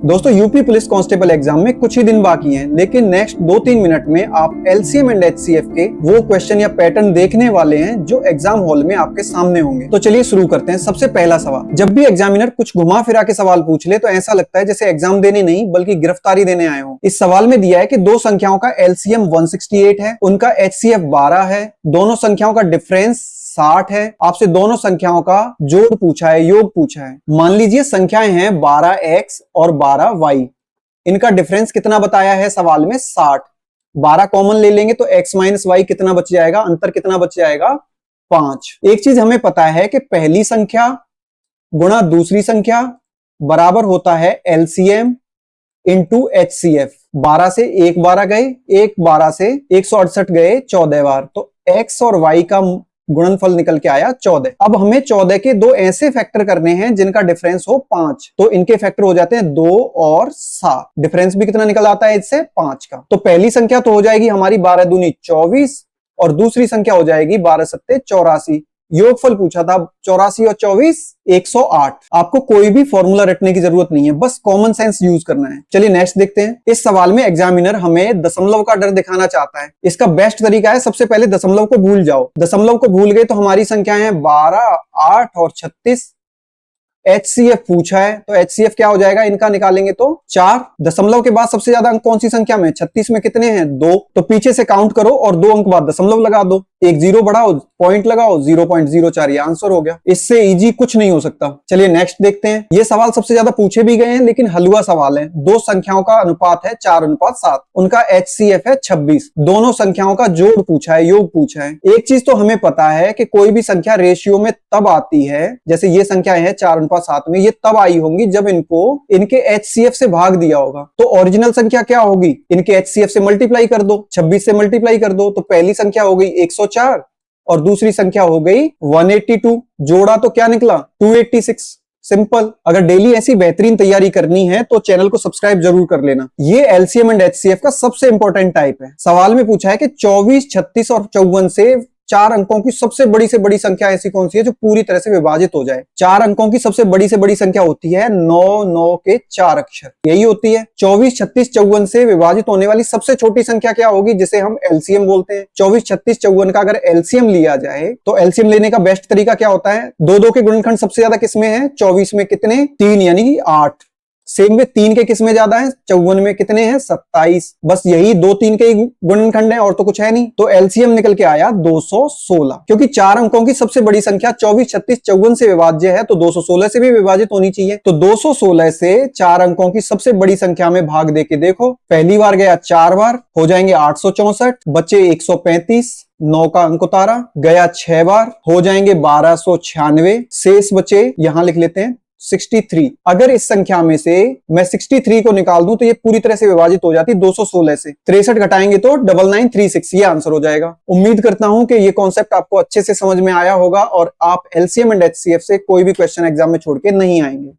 दोस्तों UP police constable exam में कुछ ही दिन बाकी हैं, लेकिन नेक्स्ट 2-3 मिनट में आप एलसीएम एंड एचसीएफ के वो क्वेश्चन या पैटर्न देखने वाले हैं जो एग्जाम हॉल में आपके सामने होंगे। तो चलिए शुरू करते हैं। सबसे पहला सवाल, जब भी एग्जामिनर कुछ घुमा फिरा के सवाल पूछ ले तो ऐसा लगता है जैसे एग्जाम देने नहीं बल्कि गिरफ्तारी देने आए हो। इस सवाल में दिया है कि दो संख्याओं का एलसीएम 168 है, उनका एचसीएफ 12 है, दोनों संख्याओं का डिफरेंस 60 है। आपसे दोनों संख्याओं का जोड़ पूछा है, योग पूछा है। मान लीजिए संख्याएं हैं 12x और 12y, इनका डिफरेंस कितना बताया है सवाल में 60। 12 कॉमन ले लेंगे तो x माइनस वाई कितना बच जाएगा, अंतर कितना बच जाएगा 5। एक चीज हमें पता है कि पहली संख्या गुणा दूसरी संख्या बराबर होता है एलसीएम इंटू एचसीएफ। 12 से 1 12 गए, 1 12 से 168 गए 14 बार, तो x और y का गुणनफल निकल के आया 14। अब हमें 14 के दो ऐसे फैक्टर करने हैं जिनका डिफरेंस हो 5, तो इनके फैक्टर हो जाते हैं 2 और 7। डिफरेंस भी कितना निकल आता है इससे 5 का। तो पहली संख्या तो हो जाएगी हमारी 12 दूनी 24 और दूसरी संख्या हो जाएगी 12 सत्ते 84। योगफल पूछा था 84 और 24 108। आपको कोई भी फॉर्मूला रटने की जरूरत नहीं है, बस कॉमन सेंस यूज करना है। चलिए नेक्स्ट देखते हैं। इस सवाल में एग्जामिनर हमें दशमलव का डर दिखाना चाहता है। इसका बेस्ट तरीका है सबसे पहले दशमलव को भूल जाओ। दशमलव को भूल गए तो हमारी संख्याएं हैं 12, 8 और 36। एचसीएफ पूछा है तो एचसीएफ क्या हो जाएगा, इनका निकालेंगे तो 4। दशमलव के बाद सबसे ज्यादा अंक कौन सी संख्या में, 36 में कितने हैं 2, तो पीछे से काउंट करो और 2 अंक बाद दशमलव लगा दो, एक जीरो बढ़ाओ, पॉइंट लगाओ, 0.04, ये आंसर हो गया। इससे इजी कुछ नहीं हो सकता। चलिए नेक्स्ट देखते हैं। ये सवाल सबसे ज्यादा पूछे भी गए हैं लेकिन हलवा सवाल है। दो संख्याओं का अनुपात है 4:7, उनका एचसीएफ है 26। दोनों संख्याओं का जोड़ पूछा है, योग पूछा है। एक चीज तो हमें पता है कि कोई भी संख्या रेशियो में तब आती है, जैसे ये संख्या है 4:7 में, ये तब आई होंगी जब इनको इनके एचसीएफ से भाग दिया होगा। तो ओरिजिनल संख्या क्या होगी, इनके एचसीएफ से मल्टीप्लाई कर दो, 26 से मल्टीप्लाई कर दो, तो पहली संख्या हो गई 104 और दूसरी संख्या हो गई 182। जोड़ा तो क्या निकला 286। सिंपल। अगर डेली ऐसी बेहतरीन तैयारी करनी है तो चैनल को सब्सक्राइब जरूर कर लेना। ये एलसीएम एंड एचसीएफ का सबसे इंपॉर्टेंट टाइप है। सवाल में पूछा है कि 24, 36 और 54 से 4 अंकों की सबसे बड़ी से बड़ी संख्या ऐसी कौन सी है जो पूरी तरह से विभाजित हो जाए। 4 अंकों की सबसे बड़ी से बड़ी संख्या होती है 9, 9 के 4 अक्षर, यही होती है। 24, 36, 54 से विभाजित होने वाली सबसे छोटी संख्या क्या होगी, जिसे हम एलसीएम बोलते हैं। 24, 36, 54 का अगर एलसीएम लिया जाए तो एलसीएम लेने का बेस्ट तरीका क्या होता है, 2 के गुणनखंड सबसे ज्यादा किसमें है, 24 में कितने 3 यानी कि 8। सेम में 3 के किस में ज्यादा है, 54 में कितने हैं 27। बस यही 2 3 के ही गुणनखंड है और तो कुछ है नहीं। तो एलसीएम निकल के आया 216। क्योंकि 4 अंकों की सबसे बड़ी संख्या 24, 36, 54 से विभाज्य है तो 216 से भी विभाजित होनी चाहिए। तो 216 से 4 अंकों की सबसे बड़ी संख्या में भाग देके देखो। पहली बार गया 4 बार, हो जाएंगे 864, बचे 135, 9 का अंक उतारा, गया 6 बार, हो जाएंगे 1296, शेष बचे यहां लिख लेते हैं 63। अगर इस संख्या में से मैं 63 को निकाल दूं तो ये पूरी तरह से विभाजित हो जाती 216 से। 63 घटाएंगे तो 9936, ये आंसर हो जाएगा। उम्मीद करता हूं कि ये कॉन्सेप्ट आपको अच्छे से समझ में आया होगा और आप एलसीएम एंड एचसीएफ से कोई भी क्वेश्चन एग्जाम में छोड़ के नहीं आएंगे।